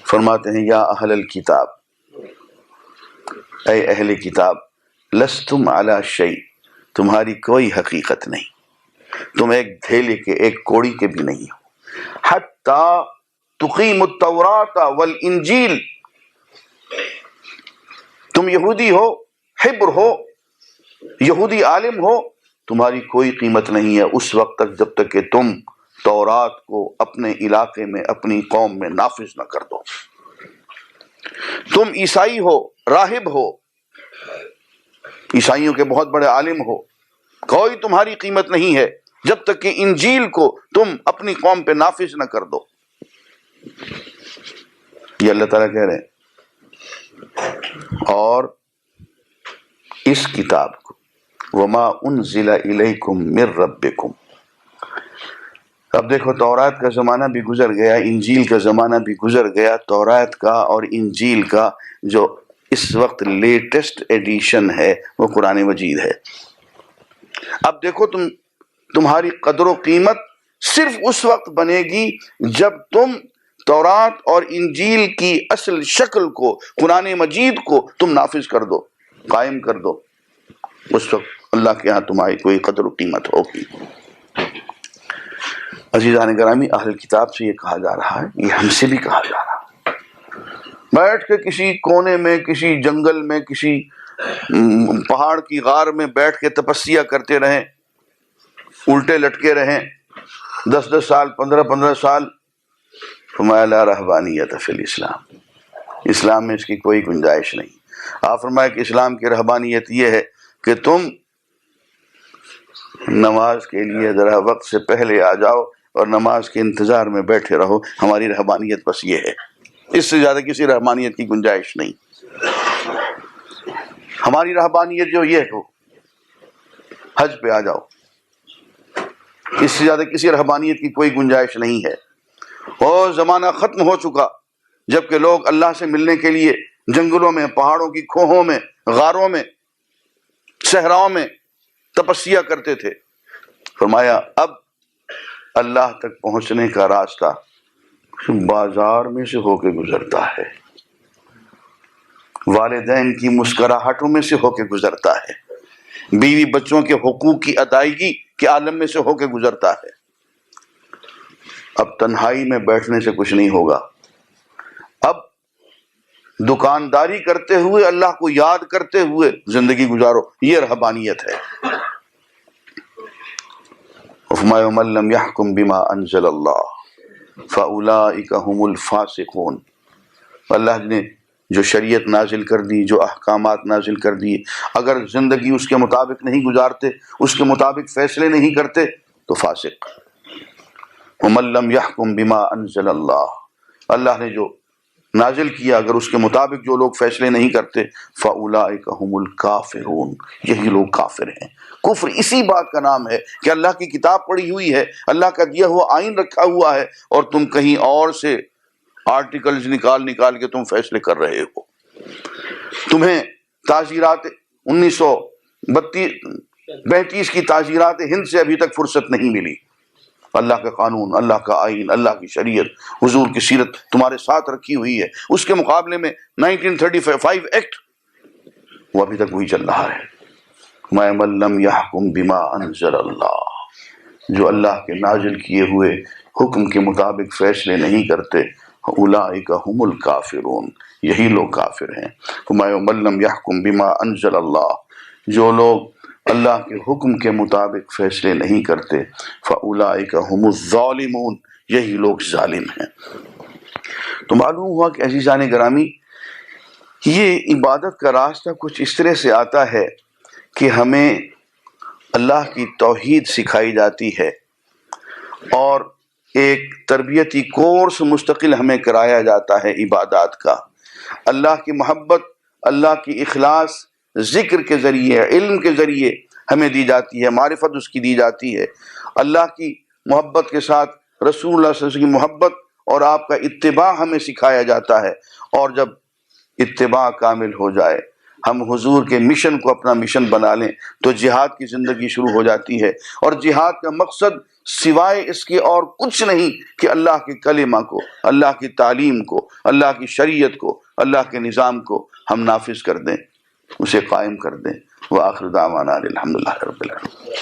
فرماتے ہیں یا اہل الکتاب، اے اہل کتاب، لستم علی شیء، تمہاری کوئی حقیقت نہیں، تم ایک دھیلے کے، ایک کوڑی کے بھی نہیں ہو، حتی تقیم التوراۃ والانجیل، تم یہودی ہو، حبر ہو، یہودی عالم ہو، تمہاری کوئی قیمت نہیں ہے اس وقت تک جب تک کہ تم تورات کو اپنے علاقے میں، اپنی قوم میں نافذ نہ کر دو۔ تم عیسائی ہو، راہب ہو، عیسائیوں کے بہت بڑے عالم ہو، کوئی تمہاری قیمت نہیں ہے جب تک کہ انجیل کو تم اپنی قوم پہ نافذ نہ کر دو۔ یہ اللہ تعالیٰ کہہ رہے ہیں۔ اور اس کتاب کو وما انزل الیکم من ربکم، اب دیکھو تورات کا زمانہ بھی گزر گیا، انجیل کا زمانہ بھی گزر گیا، تورات کا اور انجیل کا جو اس وقت لیٹسٹ ایڈیشن ہے وہ قرآن مجید ہے۔ اب دیکھو تمہاری قدر و قیمت صرف اس وقت بنے گی جب تم تورات اور انجیل کی اصل شکل کو، قرآن مجید کو تم نافذ کر دو، قائم کر دو، اس وقت اللہ کے ہاں تمہاری کوئی قدر و قیمت ہوگی۔ عزیزان گرامی، اہل کتاب سے یہ کہا جا رہا ہے، یہ ہم سے بھی کہا جا رہا ہے، بیٹھ کے کسی کونے میں، کسی جنگل میں، کسی پہاڑ کی غار میں بیٹھ کے تپسیا کرتے رہیں، الٹے لٹکے رہیں 10 سال، 15 سال۔ فرمایا لا رہبانیت فی الاسلام، اسلام میں اس کی کوئی گنجائش نہیں۔ آپ فرمایا کہ اسلام کی رہبانیت یہ ہے کہ تم نماز کے لیے ذرا وقت سے پہلے آ جاؤ اور نماز کے انتظار میں بیٹھے رہو، ہماری رہبانیت بس یہ ہے، اس سے زیادہ کسی رہبانیت کی گنجائش نہیں۔ ہماری رہبانیت جو یہ ہو، حج پہ آ جاؤ، اس سے زیادہ کسی رہبانیت کی کوئی گنجائش نہیں ہے۔ اور زمانہ ختم ہو چکا جبکہ لوگ اللہ سے ملنے کے لیے جنگلوں میں، پہاڑوں کی کھوہوں میں، غاروں میں، صحراؤں میں تپسیا کرتے تھے۔ فرمایا اب اللہ تک پہنچنے کا راستہ بازار میں سے ہو کے گزرتا ہے، والدین کی مسکراہٹوں میں سے ہو کے گزرتا ہے، بیوی بچوں کے حقوق کی ادائیگی کے عالم میں سے ہو کے گزرتا ہے۔ اب تنہائی میں بیٹھنے سے کچھ نہیں ہوگا، اب دکانداری کرتے ہوئے، اللہ کو یاد کرتے ہوئے زندگی گزارو، یہ رہبانیت ہے۔ فرمایا من لم يحكم بما انزل اللہ فاولئک هم الفاسقون، اللہ نے جو شریعت نازل کر دی، جو احکامات نازل کر دیے، اگر زندگی اس کے مطابق نہیں گزارتے، اس کے مطابق فیصلے نہیں کرتے تو فاسق۔ ومن لم يحكم بما انزل اللہ، اللہ نے جو نازل کیا اگر اس کے مطابق جو لوگ فیصلے نہیں کرتے، فاولئک هم الکافرون، یہی لوگ کافر ہیں۔ کفر اسی بات کا نام ہے کہ اللہ کی کتاب پڑھی ہوئی ہے، اللہ کا دیا ہوا آئین رکھا ہوا ہے، اور تم کہیں اور سے آرٹیکلز نکال کے تم فیصلے کر رہے ہو۔ تمہیں تعزیرات 1932 کی تعزیرات ہند سے ابھی تک فرصت نہیں ملی۔ اللہ کا قانون، اللہ کا آئین، اللہ کی شریعت، حضور کی سیرت تمہارے ساتھ رکھی ہوئی ہے، اس کے مقابلے میں 1935 ایکٹ وہ ابھی تک وہی چل رہا ہے۔ من لم يحكم بما انزل اللہ، جو اللہ کے نازل کیے ہوئے حکم کے مطابق فیصلے نہیں کرتے، اولئک هم الکافرون، یہی لوگ کافر ہیں۔ من لم يحكم بما انزل اللہ، جو لوگ اللہ کے حکم کے مطابق فیصلے نہیں کرتے، فاولئک هم الظالمون، یہی لوگ ظالم ہیں۔ تو معلوم ہوا کہ عزیزان گرامی، یہ عبادت کا راستہ کچھ اس طرح سے آتا ہے کہ ہمیں اللہ کی توحید سکھائی جاتی ہے، اور ایک تربیتی کورس مستقل ہمیں کرایا جاتا ہے عبادات کا، اللہ کی محبت، اللہ کی اخلاص ذکر کے ذریعے، علم کے ذریعے ہمیں دی جاتی ہے، معرفت اس کی دی جاتی ہے۔ اللہ کی محبت کے ساتھ رسول اللہ صلی اللہ علیہ وسلم کی محبت اور آپ کا اتباع ہمیں سکھایا جاتا ہے، اور جب اتباع کامل ہو جائے، ہم حضور کے مشن کو اپنا مشن بنا لیں، تو جہاد کی زندگی شروع ہو جاتی ہے، اور جہاد کا مقصد سوائے اس کے اور کچھ نہیں کہ اللہ کے کلمہ کو، اللہ کی تعلیم کو، اللہ کی شریعت کو، اللہ کے نظام کو ہم نافذ کر دیں، اسے قائم کر دیں۔ وآخر دعوانا الحمدللہ رب العالمین۔